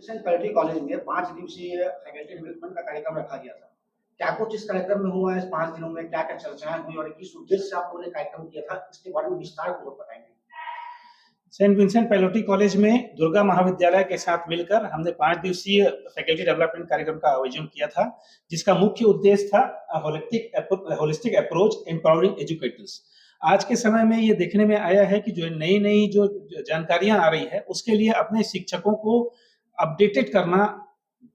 पैलेट्री college में 5 दिवसीय faculty development का कार्यक्रम रखा गया था। क्या कुछ इस कार्यक्रम में हुआ है इस 5 दिनों में? क्या-क्या चर्चाएँ हुई और किस उद्देश्य से आप लोगों ने कार्यक्रम किया था? इसके बारे में विस्तारपूर्वक बताएँगे। सेंट विंसेंट पैलोटी कॉलेज में दुर्गा महाविद्यालय के साथ मिलकर हमने 5 दिवसीय फैकल्टी डेवलपमेंट कार्यक्रम का आयोजन किया था, जिसका मुख्य उद्देश्य था होलिस्टिक अप्रोच एम्पावरिंग एजुकेटर्स। आज के समय में ये देखने में आया है कि जो नई-नई जो जानकारियां आ रही है, उसके लिए अपने शिक्षकों को अपडेटेड करना,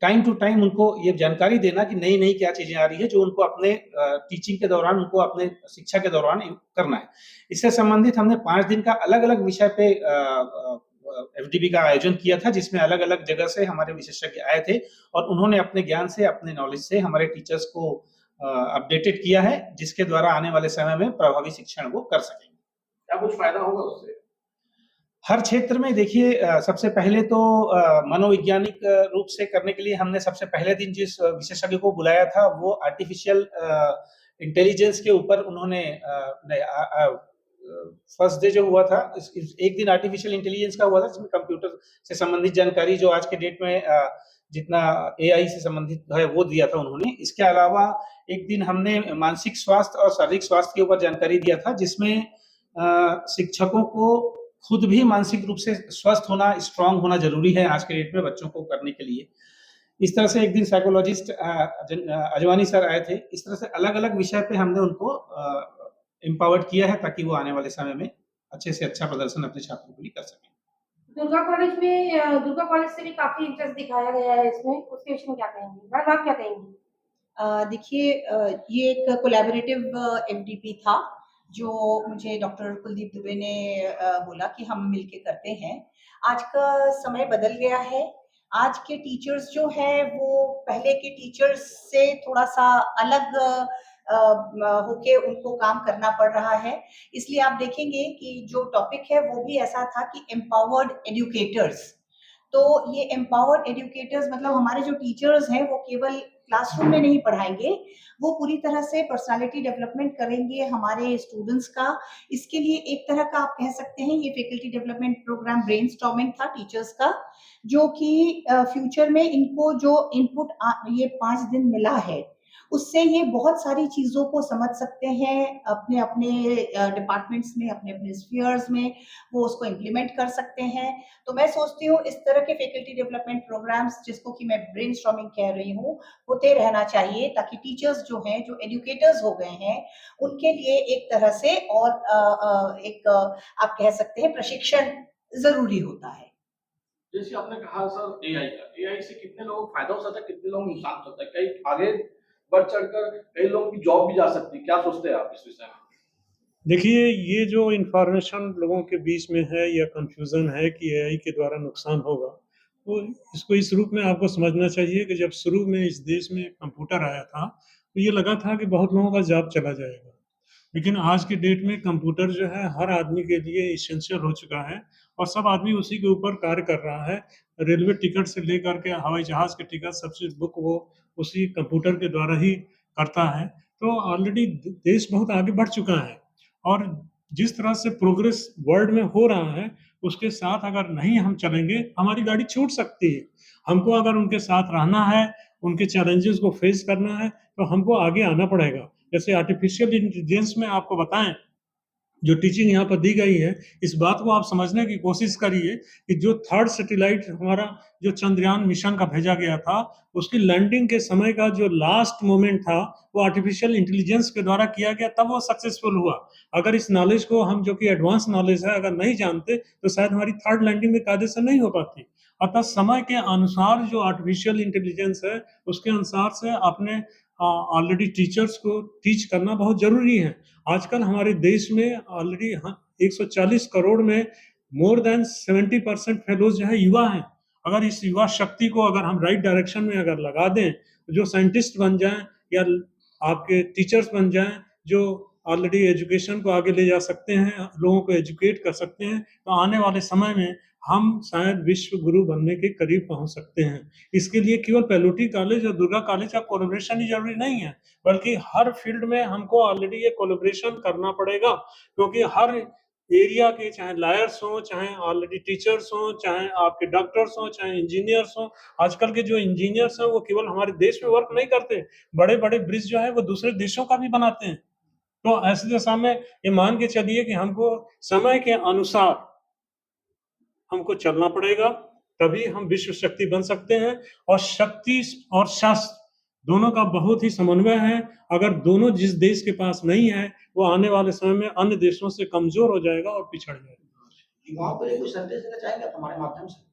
टाइम टू टाइम उनको ये जानकारी देना कि नई-नई क्या चीजें आ रही है, जो उनको अपने टीचिंग के दौरान, उनको अपने शिक्षा के दौरान करना है। इससे संबंधित हमने 5 दिन का अलग-अलग विषय पे एफडीबी का आयोजन किया था, जिसमें अलग-अलग जगह से हमारे विशेषज्ञ आए थे और उन्होंने अपने ज्ञान से, अपने नॉलेज से हमारे टीचर्स को अपडेटेड किया है, जिसके द्वारा आने वाले समय में प्रभावी शिक्षण वो कर सकेंगे। क्या कुछ फायदा होगा उससे? हर क्षेत्र में देखिए, सबसे पहले तो मनोवैज्ञानिक रूप से करने के लिए हमने सबसे पहले दिन जिस विशेषज्ञ को बुलाया था, वो आर्टिफिशियल इंटेलिजेंस के ऊपर उन्होंने फर्स्ट डे जो हुआ था, एक दिन आर्टिफिशियल इंटेलिजेंस का हुआ था, जिसमें कंप्यूटर से संबंधित जानकारी जो आज के डेट में जितना एआई से संबंधित है वो दिया था उन्होंने। इसके अलावा एक दिन हमने मानसिक स्वास्थ्य और शारीरिक स्वास्थ्य के ऊपर जानकारी दिया था, जिसमें शिक्षकों को खुद भी मानसिक रूप से स्वस्थ होना, स्ट्रांग होना जरूरी है आज के डेट में बच्चों को करने के लिए। इस तरह से एक दिन साइकोलॉजिस्ट अजवानी सर आए थे। इस तरह से अलग-अलग विषय पे हमने उनको एम्पावर्ड किया है, ताकि वो आने वाले समय में अच्छे से अच्छा प्रदर्शन अपने छात्रों के लिए कर सकें। दुर्गा कॉलेज से भी काफ़ी इंटरेस्ट दिखाया गया है इसमें, उसके विषय में क्या कहेंगी? मैडम आप क्या कहेंगी? देखिए, ये एक कोलैबोरेटिव एफडीपी था, जो मुझे डॉक्टर कुलदीप दुबे ने बोला कि हम मिलके करते हैं। आज का समय बदल गया है। आज के टीचर्स जो हैं वो पहले के टीचर्स से थोड़ा-सा अलग होके उनको काम करना पड़ रहा है। इसलिए आप देखेंगे कि जो टॉपिक है वो भी ऐसा था कि एम्पावर्ड एजुकेटर्स। तो ये एम्पावर्ड एजुकेटर्स मतलब हमारे जो टीचर्स हैं वो केवल क्लासरूम में नहीं पढ़ाएंगे, वो पूरी तरह से पर्सनालिटी डेवलपमेंट करेंगे हमारे स्टूडेंट्स का। इसके लिए एक तरह का आप कह सकते हैं ये फैकल्टी डेवलपमेंट प्रोग्राम ब्रेनस्टॉर्मिंग था टीचर्स का, जो कि फ्यूचर में इनको जो इनपुट ये 5 दिन मिला है, उससे ये बहुत सारी चीज़ों को समझ सकते हैं अपने-अपने डिपार्टमेंट्स में, अपने-अपने स्फीयर्स में, वो उसको इम्प्लीमेंट कर सकते हैं। तो मैं सोचती हूँ इस तरह के फैकल्टी डेवलपमेंट प्रोग्राम्स, जिसको कि मैं ब्रेनस्टॉर्मिंग कह रही हूँ, होते रहना चाहिए, ताकि टीचर्स जो हैं, जो एजुकेटर्स हो गए हैं, उनके लिए एक तरह से और आप कह सकते हैं प्रशिक्षण ज़रूरी होता है। जैसे आपने कहा सर एआई से कितने लोगों को फायदा हो सकता है, कितने लोगों को नुकसान हो सकता है? कई आगे बढ़ चढ़कर कई लोगों की जॉब भी जा सकती है। क्या सोचते हैं आप इस विषय में? देखिए, ये जो इन्फॉर्मेशन लोगों के बीच में है या कन्फ्यूज़न है कि एआई के द्वारा नुकसान होगा, तो इसको इस रूप में आपको समझना चाहिए कि जब शुरू में इस देश में कंप्यूटर आया था, तो ये लगा था कि बहुत लोगों का जॉब चला जाएगा। लेकिन आज के डेट में कंप्यूटर जो है हर आदमी के लिए एसेंशियल हो चुका है और सब आदमी उसी के ऊपर कार्य कर रहा है। रेलवे टिकट से लेकर के हवाई जहाज़ के टिकट सबसे बुक वो उसी कंप्यूटर के द्वारा ही करता है। तो ऑलरेडी देश बहुत आगे बढ़ चुका है और जिस तरह से प्रोग्रेस वर्ल्ड में हो रहा है, उसके साथ अगर नहीं हम चलेंगे, हमारी गाड़ी छूट सकती है। हमको अगर उनके साथ रहना है, उनके चैलेंजेस को फेस करना है, तो हमको आगे आना पड़ेगा। जैसे आर्टिफिशियल इंटेलिजेंस में आपको बताएँ, जो टीचिंग यहाँ पर दी गई है, इस बात को आप समझने की कोशिश करिए कि जो 3rd सैटेलाइट हमारा जो चंद्रयान मिशन का भेजा गया था, उसकी लैंडिंग के समय का जो लास्ट मोमेंट था, वो आर्टिफिशियल इंटेलिजेंस के द्वारा किया गया, तब वो सक्सेसफुल हुआ। अगर इस नॉलेज को हम, जो कि एडवांस नॉलेज है, अगर नहीं जानते, तो शायद हमारी 3rd लैंडिंग भी कायदे से नहीं हो पाती। अतः समय के अनुसार जो आर्टिफिशियल इंटेलिजेंस है, उसके अनुसार से अपने ऑलरेडी टीचर्स को टीच करना बहुत ज़रूरी है। आजकल हमारे देश में ऑलरेडी 140 करोड़ में मोर देन 70% फेलोज़ जो है युवा हैं। अगर इस युवा शक्ति को अगर हम राइट डायरेक्शन में अगर लगा दें, जो साइंटिस्ट बन जाएँ या आपके टीचर्स बन जाएँ, जो ऑलरेडी एजुकेशन को आगे ले जा सकते हैं, लोगों को एजुकेट कर सकते हैं, तो आने वाले समय में हम शायद विश्व गुरु बनने के करीब पहुँच सकते हैं। इसके लिए केवल पैलोटी कॉलेज और दुर्गा कॉलेज का कोलैबोरेशन ही ज़रूरी नहीं है, बल्कि हर फील्ड में हमको ऑलरेडी ये कोलैबोरेशन करना पड़ेगा, क्योंकि हर एरिया के, चाहे लॉयर्स हों, चाहे ऑलरेडी टीचर्स हों, चाहे आपके डॉक्टर्स हों, चाहे इंजीनियर्स हों। आजकल के जो इंजीनियर्स हैं वो केवल हमारे देश में वर्क नहीं करते, बड़े-बड़े ब्रिज जो है वो दूसरे देशों का भी बनाते हैं। तो ऐसी दशा में ये मान के चलिए कि हमको समय के अनुसार हमको चलना पड़ेगा, तभी हम विश्व शक्ति बन सकते हैं। और शक्ति और शास्त्र दोनों का बहुत ही समन्वय है। अगर दोनों जिस देश के पास नहीं है, वो आने वाले समय में अन्य देशों से कमजोर हो जाएगा और पिछड़ जाएगा। युवाओं के लिए कोई संदेश देना चाहेंगे आप हमारे माध्यम से?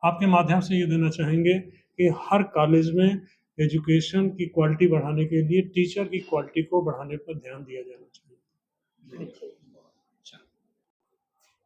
आपके माध्यम से ये देना चाहेंगे कि हर कॉलेज में एजुकेशन की क्वालिटी बढ़ाने के लिए टीचर की क्वालिटी को बढ़ाने पर ध्यान दिया जाना चाहिए।